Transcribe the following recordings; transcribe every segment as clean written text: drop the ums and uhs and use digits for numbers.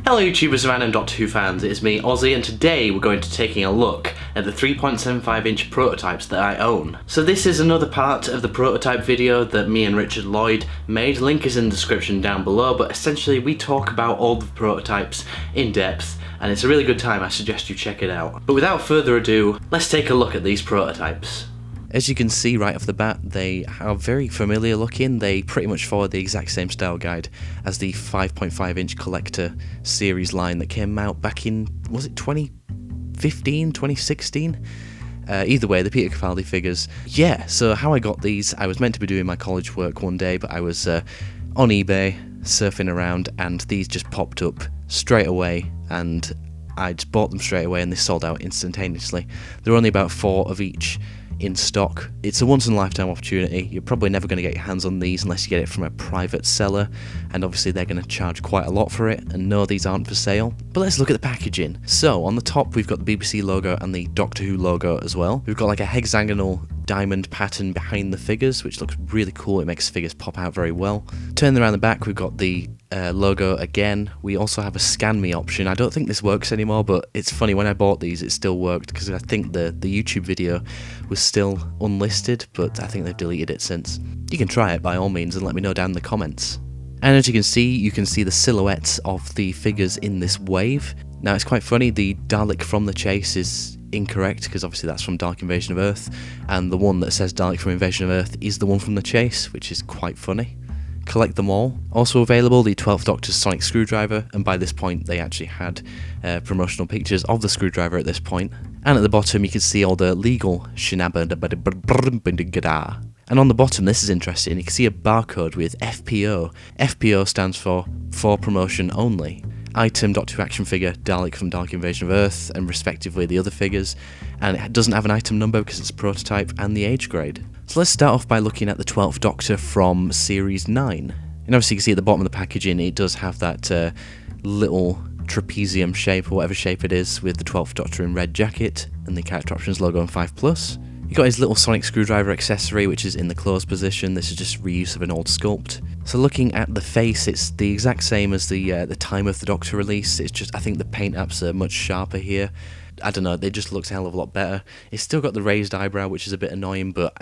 Hello YouTubers and Doctor Who fans, it's me Ozzy, and today we're going to be taking a look at the 3.75 inch prototypes that I own. So this is another part of the prototype video that me and Richard Lloyd made. Link is in the description down below, but essentially we talk about all the prototypes in depth and it's a really good time. I suggest you check it out. But without further ado, let's take a look at these prototypes. As you can see right off the bat, they are very familiar looking. They pretty much follow the exact same style guide as the 5.5 inch collector series line that came out back in, was it 2015, 2016? Either way, the Peter Capaldi figures. Yeah, so how I got these, I was meant to be doing my college work one day, but I was on eBay surfing around and these just popped up straight away and I just bought them straight away and they sold out instantaneously. There were only about 4 of each in stock. It's a once in a lifetime opportunity. You're probably never going to get your hands on these unless you get it from a private seller, and obviously they're going to charge quite a lot for it, and no, these aren't for sale. But let's look at the packaging. So on the top we've got the BBC logo and the Doctor Who logo as well. We've got like a hexagonal diamond pattern behind the figures, which looks really cool. It makes the figures pop out very well. Turning around the back, we've got the logo again. We also have a scan me option. I don't think this works anymore, but it's funny, when I bought these it still worked because I think the YouTube video was still unlisted, but I think they've deleted it since. You can try it by all means and let me know down in the comments. And as you can see the silhouettes of the figures in this wave. Now it's quite funny, the Dalek from the chase is incorrect because obviously that's from Dark Invasion of Earth, and the one that says Dalek from Invasion of Earth is the one from the chase, which is quite funny. Collect them all. Also available, the 12th Doctor's sonic screwdriver, and by this point they actually had promotional pictures of the screwdriver at this point. And at the bottom you can see all the legal shenanigans. And on the bottom, this is interesting, you can see a barcode with FPO. FPO stands for promotion only. Item Doctor Who action figure, Dalek from Dark Invasion of Earth, and respectively the other figures, and it doesn't have an item number because it's a prototype, and the age grade. So let's start off by looking at the 12th Doctor from Series 9. And obviously you can see at the bottom of the packaging it does have that little trapezium shape, or whatever shape it is, with the 12th Doctor in red jacket, and the character options logo in 5+. You've got his little sonic screwdriver accessory, which is in the closed position. This is just reuse of an old sculpt. So looking at the face, it's the exact same as the time of the Doctor release. It's just, I think the paint apps are much sharper here. I don't know, they just looks a hell of a lot better. It's still got the raised eyebrow, which is a bit annoying, but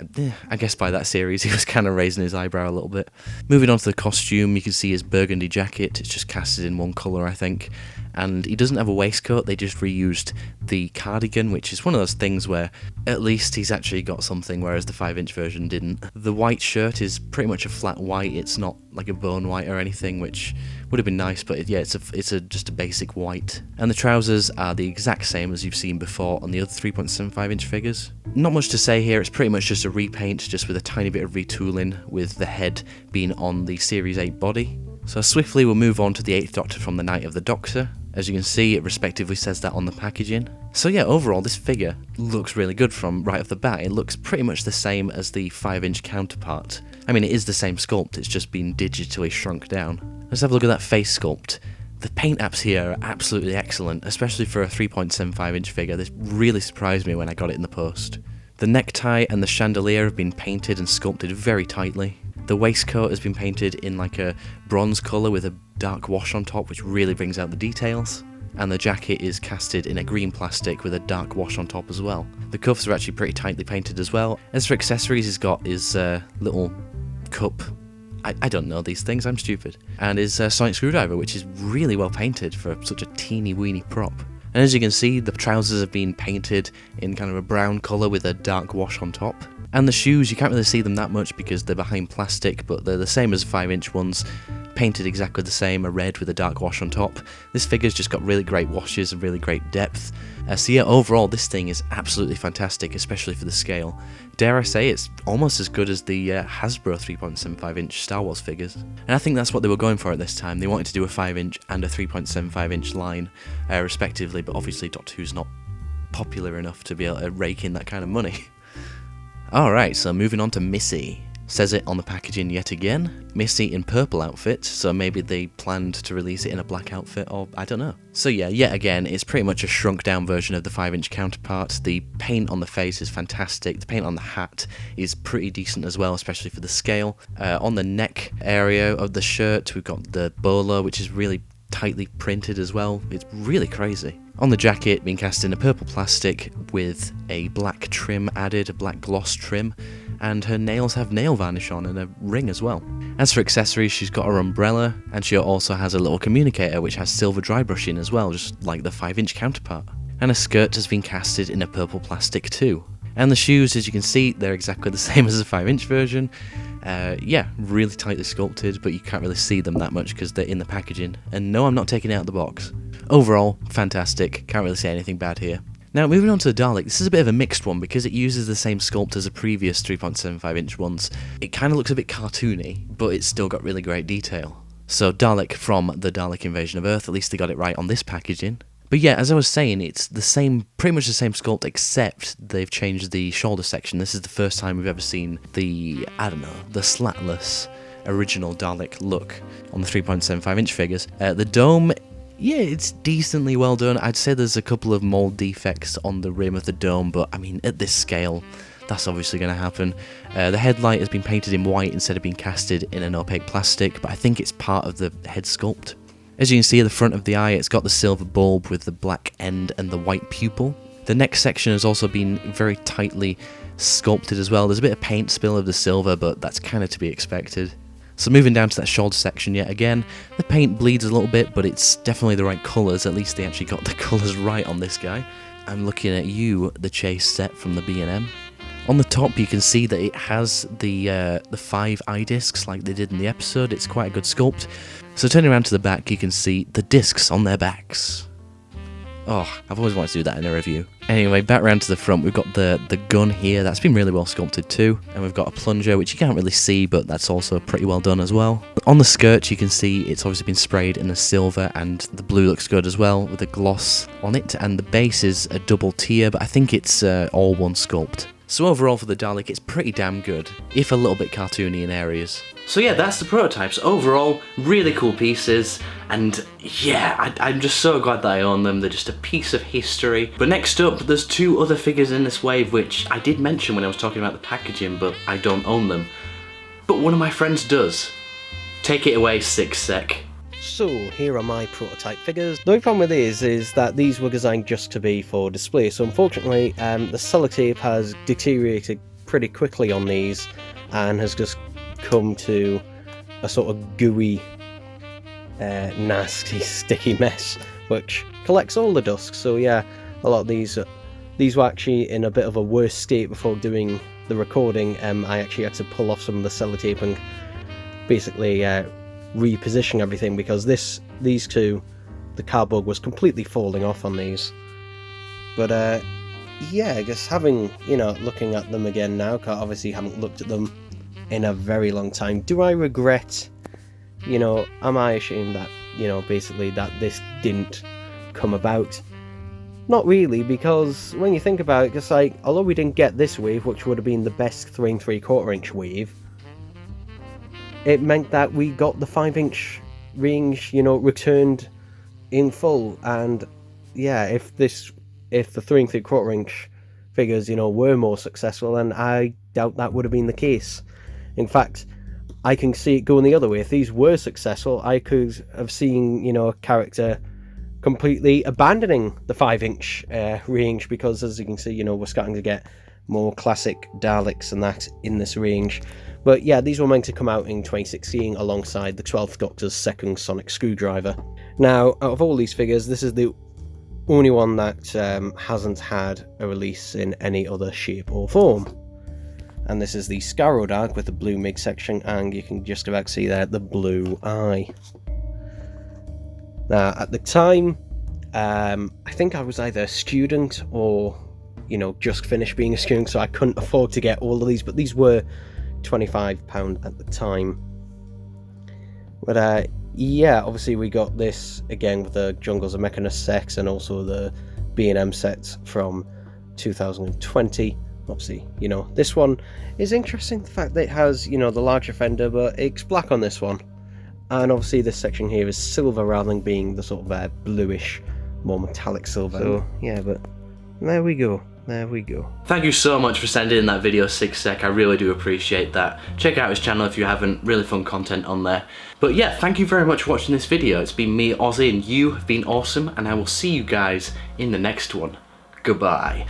I guess by that series he was kind of raising his eyebrow a little bit. Moving on to the costume, you can see his burgundy jacket. It's just casted in one colour, I think. And he doesn't have a waistcoat, they just reused the cardigan, which is one of those things where at least he's actually got something, whereas the 5-inch version didn't. The white shirt is pretty much a flat white, it's not like a bone white or anything, which would have been nice, but yeah, it's just a basic white. And the trousers are the exact same as you've seen before on the other 3.75 inch figures. Not much to say here, it's pretty much just a repaint, just with a tiny bit of retooling, with the head being on the Series 8 body. So swiftly we'll move on to the 8th Doctor from the Night of the Doctor. As you can see, it respectively says that on the packaging. So yeah, overall this figure looks really good from right off the bat. It looks pretty much the same as the 5-inch counterpart. I mean, it is the same sculpt, it's just been digitally shrunk down. Let's have a look at that face sculpt. The paint apps here are absolutely excellent, especially for a 3.75 inch figure. This really surprised me when I got it in the post. The necktie and the chandelier have been painted and sculpted very tightly. The waistcoat has been painted in like a bronze colour with a dark wash on top, which really brings out the details. And the jacket is casted in a green plastic with a dark wash on top as well. The cuffs are actually pretty tightly painted as well. As for accessories, he's got his little cup. I don't know these things, I'm stupid. And his sonic screwdriver, which is really well painted for such a teeny weeny prop. And as you can see, the trousers have been painted in kind of a brown colour with a dark wash on top. And the shoes, you can't really see them that much because they're behind plastic, but they're the same as 5-inch ones, painted exactly the same, a red with a dark wash on top. This figure's just got really great washes and really great depth. So yeah, overall this thing is absolutely fantastic, especially for the scale. Dare I say, it's almost as good as the Hasbro 3.75 inch Star Wars figures. And I think that's what they were going for at this time. They wanted to do a 5-inch and a 3.75 inch line, respectively, but obviously Doctor Who's not popular enough to be able to rake in that kind of money. Alright, so moving on to Missy. Says it on the packaging yet again. Missy in purple outfit, so maybe they planned to release it in a black outfit, or I don't know. So yeah, yet again, it's pretty much a shrunk down version of the 5-inch counterpart. The paint on the face is fantastic. The paint on the hat is pretty decent as well, especially for the scale. On the neck area of the shirt, we've got the bolo, which is really tightly printed as well. It's really crazy. On the jacket, being cast in a purple plastic with a black trim added, a black gloss trim, and her nails have nail varnish on and a ring as well. As for accessories, she's got her umbrella, and she also has a little communicator which has silver dry brushing as well, just like the 5-inch counterpart. And her skirt has been casted in a purple plastic too. And the shoes, as you can see, they're exactly the same as the 5-inch version. Yeah, really tightly sculpted, but you can't really see them that much because they're in the packaging. And no, I'm not taking it out of the box. Overall, fantastic. Can't really say anything bad here. Now, moving on to the Dalek, this is a bit of a mixed one because it uses the same sculpt as the previous 3.75-inch ones. It kind of looks a bit cartoony, but it's still got really great detail. So Dalek from the Dalek Invasion of Earth, at least they got it right on this packaging. But yeah, as I was saying, it's the same, pretty much the same sculpt, except they've changed the shoulder section. This is the first time we've ever seen the, the slatless original Dalek look on the 3.75-inch figures. The dome, yeah, it's decently well done. I'd say there's a couple of mold defects on the rim of the dome, but I mean, at this scale, that's obviously going to happen. The headlight has been painted in white instead of being casted in an opaque plastic, but I think it's part of the head sculpt. As you can see at the front of the eye, it's got the silver bulb with the black end and the white pupil. The neck section has also been very tightly sculpted as well. There's a bit of paint spill of the silver, but that's kind of to be expected. So moving down to that shoulder section yet again, the paint bleeds a little bit, but it's definitely the right colours. At least they actually got the colours right on this guy. I'm looking at you, the Chase set from the B&M. On the top, you can see that it has the 5 eye discs like they did in the episode. It's quite a good sculpt. So turning around to the back, you can see the discs on their backs. Oh, I've always wanted to do that in a review. Anyway, back round to the front, we've got the gun here. That's been really well sculpted too. And we've got a plunger, which you can't really see, but that's also pretty well done as well. On the skirt, you can see it's obviously been sprayed in the silver, and the blue looks good as well, with a gloss on it. And the base is a double tier, but I think it's all one sculpt. So overall for the Dalek, it's pretty damn good, if a little bit cartoony in areas. So yeah, that's the prototypes. Overall, really cool pieces, and yeah, I'm just so glad that I own them. They're just a piece of history. But next up, there's 2 other figures in this wave, which I did mention when I was talking about the packaging, but I don't own them. But one of my friends does. Take it away, Six Sec. So, here are my prototype figures. The only problem with these is that these were designed just to be for display, so unfortunately the sellotape has deteriorated pretty quickly on these and has just come to a sort of gooey, nasty, sticky mess, which collects all the dust. So yeah, a lot of these were actually in a bit of a worse state before doing the recording. I actually had to pull off some of the sellotape and basically reposition everything, because these two, the cardboard was completely falling off on these. But yeah, I guess looking at them again now, 'cause obviously haven't looked at them in a very long time, do I regret, am I ashamed that, basically that this didn't come about? Not really, because when you think about it, just although we didn't get this wave, which would have been the best 3 3/4-inch wave, it meant that we got the 5-inch range, returned in full. And yeah, if the 3 3/4-inch figures, were more successful, then I doubt that would have been the case. In fact, I can see it going the other way. If these were successful, I could have seen, a character completely abandoning the 5-inch range, because as you can see, we're starting to get more classic Daleks and that in this range. But yeah, these were meant to come out in 2016 alongside the 12th Doctor's second sonic screwdriver. Now, out of all these figures, this is the only one that hasn't had a release in any other shape or form. And this is the Scarrow Dalek with the blue MIG section, and you can just about see there the blue eye. Now, at the time, I think I was either a student or, just finished being a student, so I couldn't afford to get all of these, but these were £25 at the time. But yeah, obviously we got this again with the Jungles of Mechanist sets and also the B&M sets from 2020. Obviously, this one is interesting, the fact that it has, the larger fender, but it's black on this one. And obviously this section here is silver rather than being the sort of bluish, more metallic silver. So yeah, but there we go. There we go. Thank you so much for sending in that video, SigSec. I really do appreciate that. Check out his channel if you haven't. Really fun content on there. But yeah, thank you very much for watching this video. It's been me, Ozzy, and you have been awesome, and I will see you guys in the next one. Goodbye.